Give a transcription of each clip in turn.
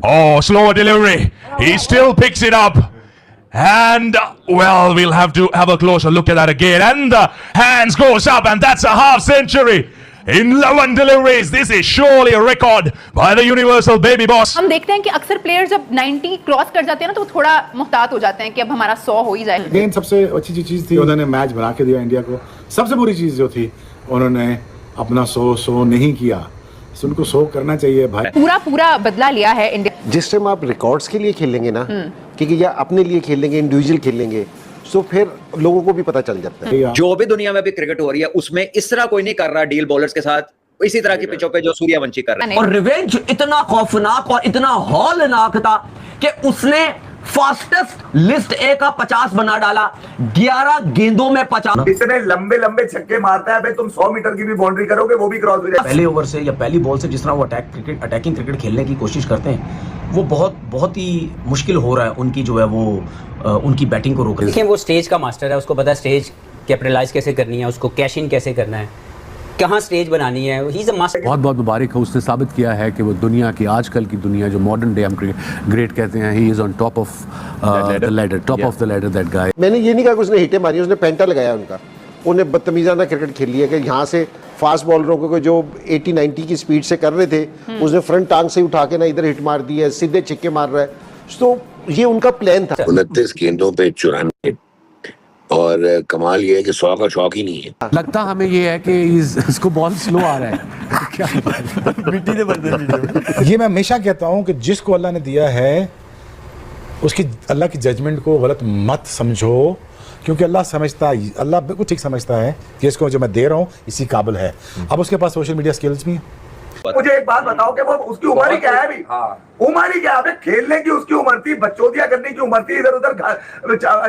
Oh, slower delivery. He still picks it up. And, well, we'll have to have a closer look at that again. And the hands goes up, and that's a half century. In 11 deliveries, this is surely a record by the Universal Baby Boss. हम देखते हैं कि अक्सर player जब 90 cross कर जाते हैं ना तो वो थोड़ा मुहतात हो जाते हैं कि अब हमारा 100 हो ही जाए। अगेन सबसे अच्छी चीज थी उन्होंने मैच बना के दिया इंडिया को। सबसे बुरी चीज जो थी उन्होंने अपना 100 नहीं किया। उनको 100 करना चाहिए भाई। पूरा बदला लिया है इंडिया। जिस टाइम आप रिकॉर्ड्स के लिए खेलेंगे ना, क्योंकि या अपने लिए खेलेंगे, इंडिविजुअल खेलेंगे, तो फिर लोगों को भी पता चल जाता है। जो भी दुनिया में भी क्रिकेट हो रही है उसमें इस तरह कोई नहीं कर रहा डील बॉलर्स के साथ, इसी तरह की पिचों पे जो सूर्यवंशी कर रहे हैं। और रिवेंज इतना खौफनाक और इतना हौलनाक था कि उसने फास्टेस्ट लिस्ट ए का 50 बना डाला, 11 गेंदों में 50। इसने लंबे लंबे छक्के मारता है, तुम 100 मीटर की भी बाउंड्री करोगे वो भी क्रॉस हो जाएगा। पहले ओवर से या पहली बॉल से जिस तरह वो अटैकिंग क्रिकेट खेलने की कोशिश करते हैं, वो बहुत ही मुश्किल हो रहा है उनकी जो है वो उनकी बैटिंग को रोकना। देखिए वो स्टेज का मास्टर है, उसको पता है स्टेज कैपिटलाइज कैसे करनी है, उसको कैश इन कैसे करना है, कहाँ स्टेज बनानी है। He is a master. बहुत बहुत मुबारक है, उसने साबित किया है कि वो दुनिया की आजकल की दुनिया जो मॉडर्न डे हम ग्रेट कहते हैं, he is on top of the ladder that guy. मैंने ये नहीं कहा कि उसने हिटें मारी, उसने पेंटा लगाया उनका। उन्हें बदतमीजाना क्रिकेट खेल लिया कि यहाँ से फास्ट बॉलरों को जो 80-90 की स्पीड से कर रहे थे, उसने फ्रंट टांग से उठा के ना इधर हिट मार दी है, सीधे छिक्के मार रहा है। तो ये उनका प्लान था। 29 गेंदों पे 94 और कमाल ये है कि 100 का शौक ही नहीं है। लगता हमें ये है कि इसको बॉल स्लो आ रहा है। क्या मिट्टी ने भर दी। ये मैं हमेशा कहता हूँ कि जिसको अल्लाह ने दिया है उसकी अल्लाह की जजमेंट को गलत मत समझो, क्योंकि अल्लाह समझता है, अल्लाह बिल्कुल ठीक समझता है कि इसको जो मैं दे रहा हूँ इसी काबिल है। अब उसके पास सोशल मीडिया स्किल्स भी हैं। मुझे एक बात बताओ कि वो उसकी उम्र ही क्या है अभी? उम्र ही क्या है? खेलने की उसकी उम्र थी, बच्चों करने की उम्र थी, इधर उधर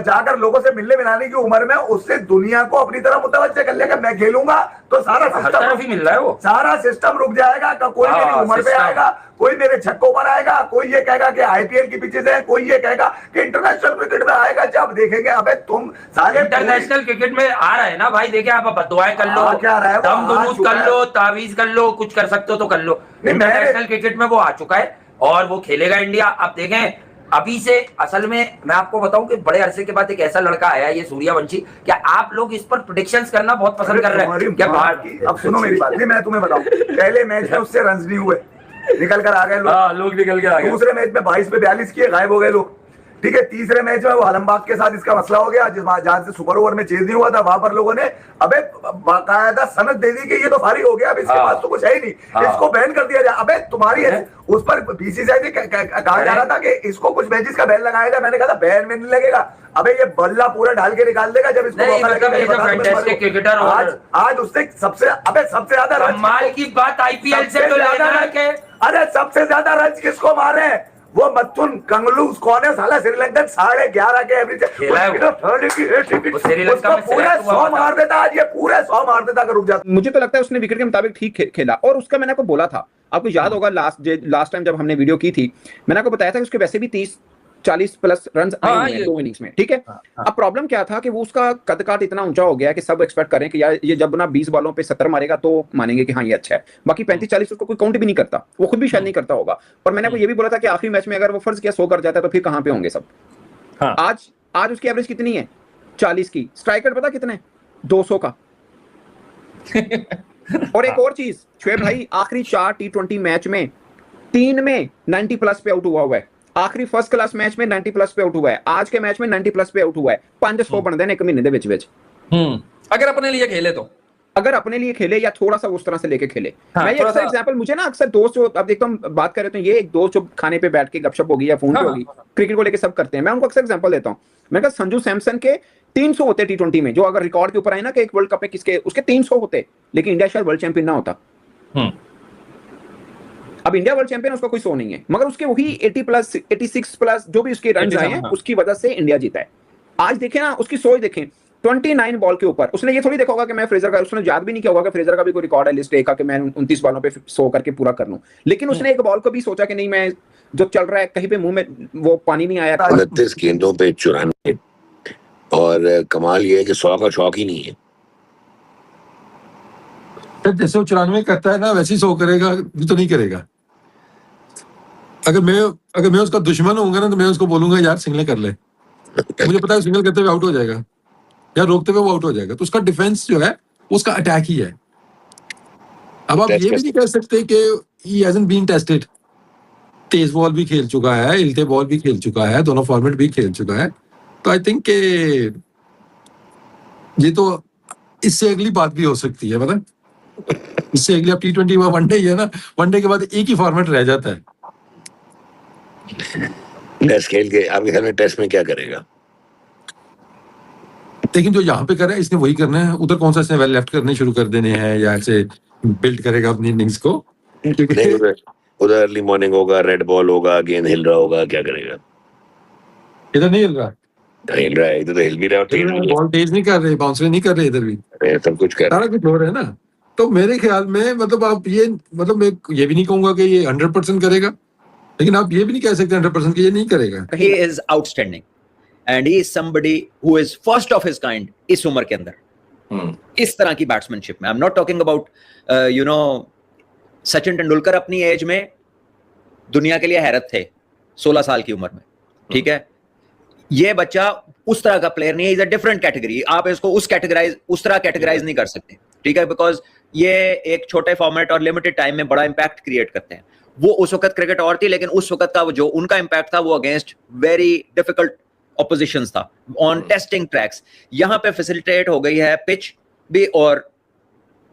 जाकर लोगों से मिलने मिलाने की उम्र में उससे दुनिया को अपनी तरफ मुतवज्जह कर लेगा। मैं खेलूंगा तो सारा सिस्टम मिल रहा है, वो सारा सिस्टम रुक जाएगा। कोई मेरी उम्र पे आएगा, कोई मेरे छक्कों पर आएगा, कोई ये कहेगा कि आईपीएल की पिचेस है, कोई ये कहेगा कि इंटरनेशनल क्रिकेट में आएगा। जब देखेंगे अबे तुम सारे इंटरनेशनल क्रिकेट में आ रहा है ना भाई, देखे आप बदुआएं कर लो, क्या रहा है, दम दुरूद कर लो, तावीज कर लो, कुछ कर सकते हो तो कर लो। इंटरनेशनल क्रिकेट में वो आ चुका है और वो खेलेगा इंडिया। आप देखें अभी से, असल में मैं आपको बताऊं कि बड़े अरसे के बाद एक ऐसा लड़का आया है, ये सूर्यवंशी। क्या आप लोग इस पर प्रेडिक्शंस करना बहुत पसंद कर रहे हैं क्या? अब सुनो मेरी बात, मैं तुम्हें बताऊं, पहले मैच में उससे रन नहीं हुए, निकल कर आ गए लोग निकल के आ गए। दूसरे मैच में 22 पे 42 किए, गायब हो गए लोग। ठीक है, तीसरे मैच में वो आलमबाग के साथ इसका मसला हो गया, जहां से सुपर ओवर में चेज नहीं हुआ था, वहां पर लोगों ने अबे बाकायदा सनद दे दी कि ये तो फारिग हो गया, अब इसके पास तो कुछ है ही नहीं, इसको बैन कर दिया जाए। अबे तुम्हारी उस पर बीसीसीआई ने कहा जा रहा था कि इसको कुछ मैचेस का बैन लगाया जाए। मैंने कहा था बैन में नहीं लगेगा, अबे ये बल्ला पूरा डाल के निकाल देगा जब इसको क्रिकेटर। आज उससे सबसे ज्यादा कमाल की बात आईपीएल से तो अरे सबसे ज्यादा रन किसको मारे हैं? वो मथुन कंगलूस कौन है साला? श्रीलंकन 11.5 के एवरेज पूरे 100 मार देता, आज ये पूरे 100 मार देता अगर रुक जाता। मुझे तो लगता है उसने विकेट के मुताबिक ठीक खेला। और उसका मैंने आपको बोला था, आपको याद होगा लास्ट टाइम जब हमने वीडियो की थी, मैंने आपको बताया था कि उसके वैसे भी 30-40 प्लस रन आए हैं 2 इनिंग्स में। ठीक है, अब प्रॉब्लम क्या था कि वो उसका कद काट इतना ऊंचा हो गया कि सब एक्सपेक्ट करें कि यार ये जब ना 20 बॉलों पे 70 मारेगा तो मानेंगे कि हाँ ये अच्छा है। बाकी 35-40 उसको कोई काउंट भी नहीं करता, वो खुद भी शायद नहीं करता होगा। और मैंने आपको ये भी बोला था कि आखिरी मैच में अगर वो फर्ज किया 100 कर जाता है तो फिर कहां पे होंगे सब। आज उसकी एवरेज कितनी है? 40 की। स्ट्राइक रेट पता कितने? 200 का। और एक और चीज, शोएब भाई आखिरी 4 T20 मैच में 3 में 90 प्लस पे आउट हुआ है। आखिरी फर्स्ट क्लास मैच में 90 प्लस पे आउट हुआ है, आज के मैच में 90 प्लस पे आउट हुआ है। 500 बन देने 1 महीने दे विच अगर अपने लिए खेले तो, अगर अपने लिए खेले या थोड़ा सा उस तरह से लेके खेले। मैं ये अक्सर एग्जांपल, मुझे ना अक्सर दोस्त जो अब देखता हूं बात कर रहे हैं, ये एक दोस्त जो खाने पे बैठ के गपशप होगी या फोन पे होगी, क्रिकेट को लेके सब करते हैं, मैं उनको अक्सर एग्जांपल देता हूं। मैं कहा संजू सैमसन के 300 होते T20 में, जो अगर रिकॉर्ड के ऊपर आए ना कि एक वर्ल्ड कप में किसके, उसके 300 होते, लेकिन इंडिया शायद वर्ल्ड चैंपियन ना होता। अब इंडिया वर्ल्ड चैंपियन, उसका कोई 100 नहीं है, मगर उसके वही 80 प्लस 86 प्लस जो भी उसके रन आए हैं उसकी वजह से इंडिया जीता है। आज देखें ना उसकी सोच देखें, 29 बॉल के ऊपर उसने ये थोड़ी देखा होगा कि मैं फ्रेजर का, उसने याद भी नहीं किया होगा कि फ्रेजर का भी कोई रिकॉर्ड है लिस्ट ए का कि मैं 29 बॉलों पे 100 करके पूरा कर लूं। लेकिन उसने एक बॉल को भी सोचा कि नहीं, मैं जो चल रहा है कहीं पे मुंह में वो पानी नहीं आया। 29 गेंदों पे 94 और कमाल ये है कि 100 का शौक ही नहीं है। जैसे वो 94 करता है ना वैसे ही 100 करेगा भी तो नहीं करेगा। अगर मैं उसका दुश्मन होऊंगा ना तो मैं उसको बोलूंगा यार सिंगल कर ले, मुझे पता है सिंगल करते हुए आउट हो जाएगा या रोकते हुए वो आउट हो जाएगा, तो उसका डिफेंस जो है उसका अटैक ही है। अब आप ये भी नहीं कह सकते कि he hasn't been tested, Tej ball भी खेल चुका है, हिलते बॉल भी खेल चुका है, दोनों फॉर्मेट भी खेल चुका है, तो आई थिंक के ये तो इससे अगली बात भी हो सकती है, पता है इससे अगली आप T20 वनडे ही है ना, वनडे के बाद एक ही फॉर्मेट रह जाता है। टेस्ट खेल के आपके ख्याल में टेस्ट में क्या करेगा? लेकिन जो यहाँ पे कर रहा है इसने वही करना है, उधर कौन सा इसने वेल लेफ्ट करने शुरू कर देने हैं या ऐसे बिल्ड करेगा अपनी इनिंग्स को? नहीं, उधर अर्ली मॉर्निंग होगा, रेड बॉल होगा, गेंद हिल रहा होगा, क्या करेगा? इधर नहीं हिल रहा, हिल रहा है, इधर तो हिल भी रहा है, बॉल तेज नहीं कर रहे, बाउंसर नहीं कर रहे, इधर भी सब कुछ कर सारा कुछ हो रहा है ना। तो मेरे ख्याल में मतलब आप ये मतलब मैं ये भी नहीं कहूंगा कि ये 100% करेगा, लेकिन आप ये भी नहीं कह सकते 100% कि ये नहीं करेगा। He is outstanding and he is somebody who is first of his kind इस उम्र के अंदर, इस तरह की बैट्समैनशिप में। I'm not talking about Sachin Tendulkar अपनी एज में दुनिया के लिए हैरत थे 16 साल की उम्र में, ठीक है। ये बच्चा उस तरह का प्लेयर नहीं है, इज अ डिफरेंट कैटेगरी। आप इसको उस तरह कैटेगराइज नहीं कर सकते, ठीक है, बिकॉज ये एक छोटे फॉर्मेट और लिमिटेड टाइम में बड़ा इंपैक्ट क्रिएट करते हैं। वो उस वक्त क्रिकेट और थी, लेकिन उस वक्त का जो उनका इंपैक्ट था वो अगेंस्ट वेरी डिफिकल्ट ऑपोजिशंस था ऑन टेस्टिंग ट्रैक्स। यहां पे फैसिलिटेट हो गई है पिच भी और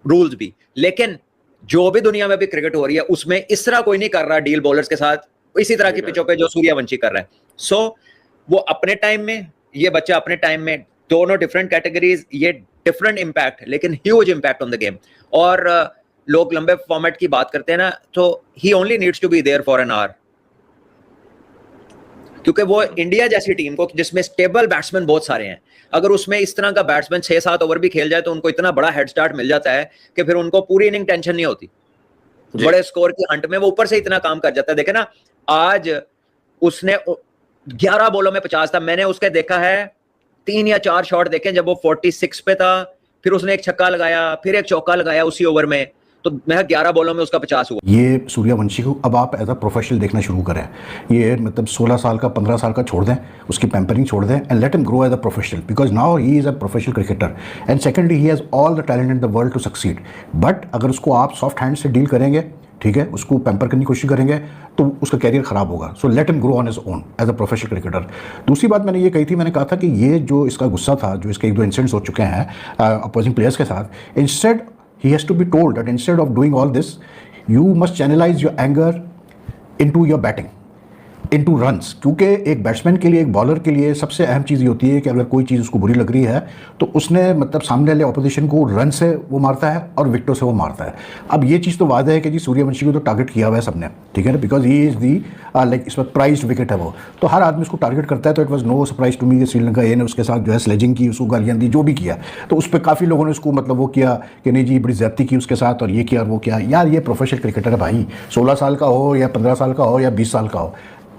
रूल्स भी, लेकिन जो भी दुनिया में भी क्रिकेट हो रही है उसमें इस तरह कोई नहीं कर रहा डील बॉलर्स के साथ, इसी तरह की पिचों पे जो सूर्यवंशी कर रहा है। सो वो अपने टाइम में, ये बच्चा अपने टाइम में, दोनों डिफरेंट कैटेगरीज, ये डिफरेंट इंपैक्ट, लेकिन huge impact on the game. और लोग लंबे फॉर्मेट की बात करते हैं ना, तो he only needs to be there for an hour, क्योंकि वो इंडिया जैसी टीम को जिसमें स्टेबल बैट्समैन बहुत सारे हैं, अगर उसमें इस तरह का बैट्समैन 6-7 ओवर भी खेल जाए तो उनको इतना बड़ा हेड स्टार्ट मिल जाता है कि फिर उनको पूरी इनिंग टेंशन नहीं होती। बड़े स्कोर की हंट में वो ऊपर से इतना काम कर जाता है। देखे ना, आज उसने 11 बॉलों में 50 था। मैंने उसके देखा है 3 या 4 शॉट देखे जब वो 46 पे था, फिर उसने एक छक्का लगाया, फिर एक चौका लगाया उसी ओवर में, तो मैं 11 बॉलों में उसका 50 हुआ। ये सूर्यवंशी को अब आप एज अ प्रोफेशनल देखना शुरू करें। ये मतलब 16 साल का 15 साल का छोड़ दें, उसकी पैम्परिंग छोड़ दें and let him grow as a professional, because now he is a professional cricketer and secondly he has all the talent in the world to succeed. But अगर उसको आप सॉफ्ट हैंड से डील करेंगे, ठीक है, उसको पैम्पर करने की कोशिश करेंगे तो उसका कैरियर ख़राब होगा। So let him grow on his own as a professional cricketer. दूसरी बात मैंने ये कही थी, मैंने कहा था कि ये जो इसका गुस्सा था, जो इसके 1-2 इंसिडेंट्स हो चुके हैं अपोजिंग प्लेयर्स के साथ, instead he has to be told that instead of doing all this, you must channelize your anger into your batting, into runs। क्योंकि एक बैट्समैन के लिए, एक बॉलर के लिए सबसे अहम चीज़ ये होती है कि अगर कोई चीज़ उसको बुरी लग रही है तो उसने मतलब सामने वाले ऑपोजिशन को रन से वो मारता है और विकेटों से वो मारता है। अब ये चीज़ तो वादा है कि जी सूर्यवंशी को तो टारगेट किया हुआ है सबने, ठीक है ना, because he is the like इस वक्त प्राइज्ड विकेट है वो, तो हर आदमी उसको टारगेट करता है। तो it was no surprise to me Sri Lanka ए ने उसके साथ जो है स्लेजिंग की, उसको गालियाँ दी, जो भी किया, तो उस पर काफ़ी लोगों ने उसको मतलब वो किया कि नहीं जी बड़ी ज्यादती की उसके साथ और ये किया और वो किया। यार ये प्रोफेशनल क्रिकेटर है भाई, 16 साल का हो या 15 साल का हो या 20 साल का हो,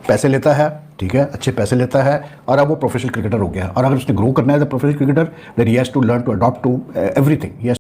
पैसे लेता है, ठीक है, अच्छे पैसे लेता है और अब वो प्रोफेशनल क्रिकेटर हो गया। और अगर उसने ग्रो करना है as a professional cricketer, then he has to learn to adopt to everything.